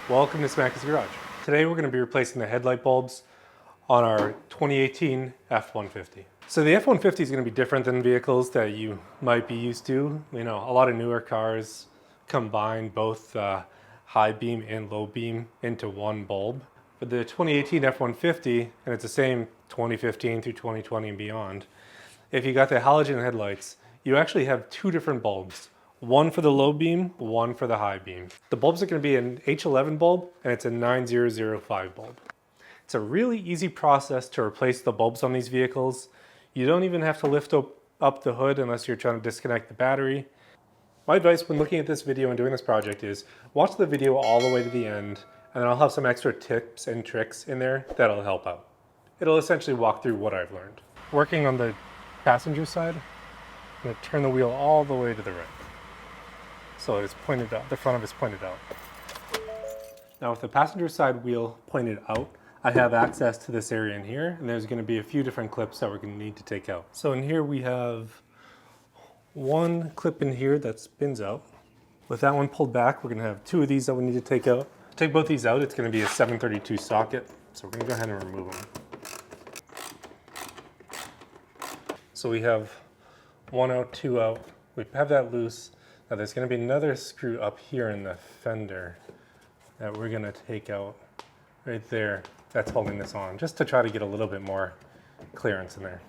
Welcome to Smack's Garage. Today we're going to be replacing the headlight bulbs on our 2018 F-150. So the F-150 is going to be different than vehicles that you might be used to. You know, a lot of newer cars combine both high beam and low beam into one bulb. For the 2018 F-150, and it's the same 2015 through 2020 and beyond, if you got the halogen headlights, you actually have two different bulbs. One for the low beam, one for the high beam. The bulbs are going to be an H11 bulb and it's a 9005 bulb. It's a really easy process to replace the bulbs on these vehicles. You don't even have to lift up the hood unless you're trying to disconnect the battery. My advice when looking at this video and doing this project is watch the video all the way to the end, and then I'll have some extra tips and tricks in there that'll help out. It'll essentially walk through what I've learned. Working on the passenger side, I'm going to turn the wheel all the way to the right. So it's pointed out, the front of it's pointed out. Now with the passenger side wheel pointed out, I have access to this area in here, and there's going to be a few different clips that we're going to need to take out. So in here we have one clip in here that spins out. With that one pulled back, we're going to have two of these that we need to take out. To take both these out, it's going to be a 732 socket, so we're going to go ahead and remove them. So we have one out, two out. We have that loose. Now there's going to be another screw up here in the fender that we're going to take out right there. That's holding this on, just to try to get a little bit more clearance in there.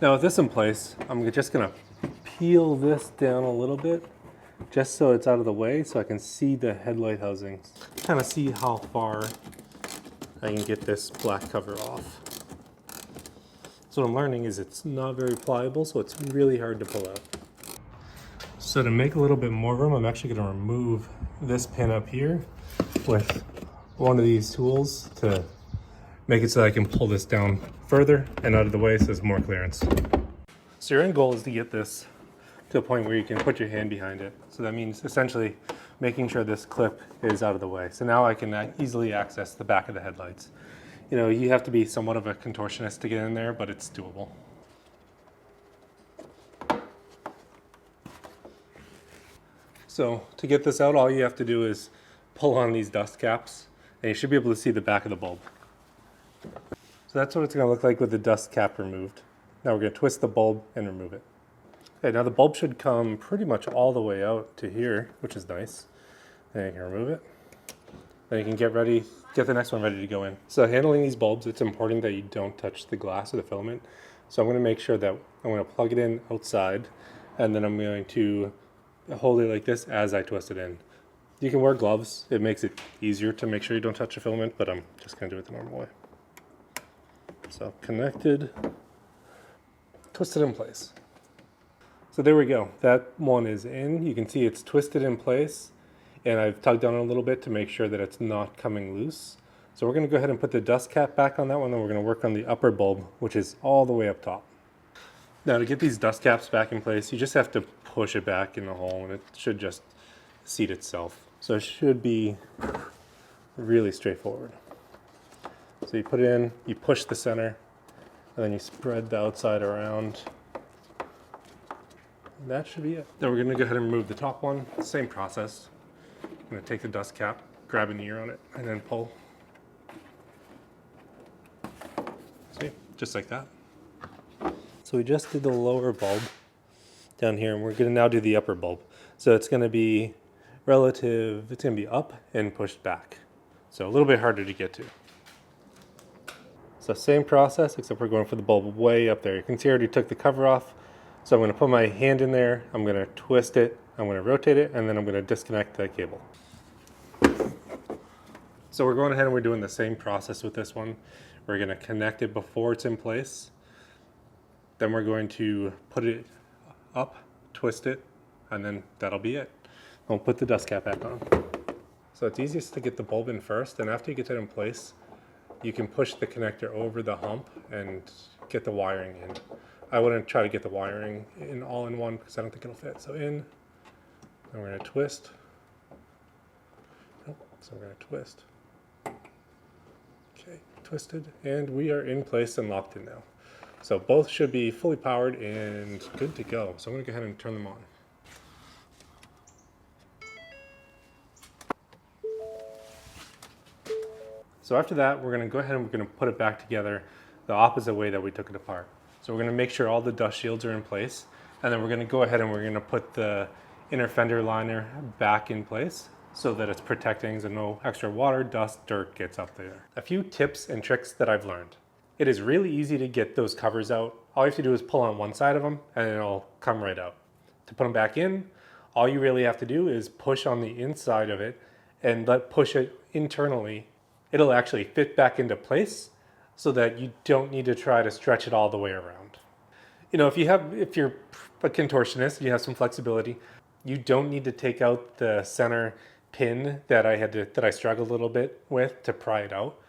Now with this in place, I'm just going to peel this down a little bit, just so it's out of the way, so I can see the headlight housings. Kind of see how far I can get this black cover off. So what I'm learning is it's not very pliable, so it's really hard to pull out. So to make a little bit more room, I'm actually going to remove this pin up here with one of these tools to make it so I can pull this down further and out of the way so there's more clearance. So your end goal is to get this to a point where you can put your hand behind it. So that means essentially making sure this clip is out of the way. So now I can easily access the back of the headlights. You know, you have to be somewhat of a contortionist to get in there, but it's doable. So to get this out, all you have to do is pull on these dust caps, and you should be able to see the back of the bulb. So that's what it's going to look like with the dust cap removed. Now we're going to twist the bulb and remove it. Okay, now the bulb should come pretty much all the way out to here, which is nice. And you can remove it. Then you can get the next one ready to go in. So handling these bulbs, it's important that you don't touch the glass or the filament. So I'm going to make sure that I'm going to plug it in outside, and then I'm going to hold it like this as I twist it in. You can wear gloves. It makes it easier to make sure you don't touch the filament, but I'm just going to do it the normal way. So connected, twisted in place. So there we go. That one is in. You can see it's twisted in place, and I've tugged on it a little bit to make sure that it's not coming loose. So we're going to go ahead and put the dust cap back on that one, and we're going to work on the upper bulb, which is all the way up top. Now to get these dust caps back in place, you just have to push it back in the hole and it should just seat itself. So it should be really straightforward. So you put it in, you push the center, and then you spread the outside around. And that should be it. Then we're going to go ahead and remove the top one. Same process. I'm going to take the dust cap, grab an ear on it, and then pull. See, just like that. So we just did the lower bulb down here, and we're going to now do the upper bulb. So it's going to be relative, it's going to be up and pushed back. So a little bit harder to get to. So same process, except we're going for the bulb way up there. You can see I already took the cover off. So I'm going to put my hand in there, I'm going to twist it, I'm going to rotate it, and then I'm going to disconnect the cable. So we're going ahead and we're doing the same process with this one. We're going to connect it before it's in place. Then we're going to put it up, twist it, and then that'll be it. We'll put the dust cap back on. So it's easiest to get the bulb in first, and after you get it in place, you can push the connector over the hump and get the wiring in. I wouldn't try to get the wiring in all in one because I don't think it'll fit. So in, and we're going to twist. Nope. So we're going to twist. Okay, twisted, and we are in place and locked in now. So both should be fully powered and good to go. So I'm going to go ahead and turn them on. So after that, we're going to go ahead and we're going to put it back together the opposite way that we took it apart. So we're going to make sure all the dust shields are in place, and then we're going to go ahead and we're going to put the inner fender liner back in place so that it's protecting so no extra water, dust, dirt gets up there. A few tips and tricks that I've learned. It is really easy to get those covers out. All you have to do is pull on one side of them and it'll come right out. To put them back in, all you really have to do is push on the inside of it and push it internally. It'll actually fit back into place so that you don't need to try to stretch it all the way around. You know, if you're a contortionist, you have some flexibility, you don't need to take out the center pin that I struggled a little bit with to pry it out.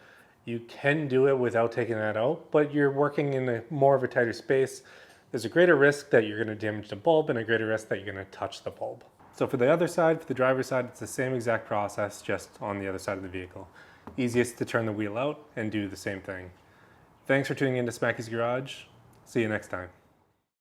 You can do it without taking that out, but you're working in more of a tighter space. There's a greater risk that you're going to damage the bulb and a greater risk that you're going to touch the bulb. So for the other side, for the driver's side, it's the same exact process, just on the other side of the vehicle. Easiest to turn the wheel out and do the same thing. Thanks for tuning in to Smacky's Garage. See you next time.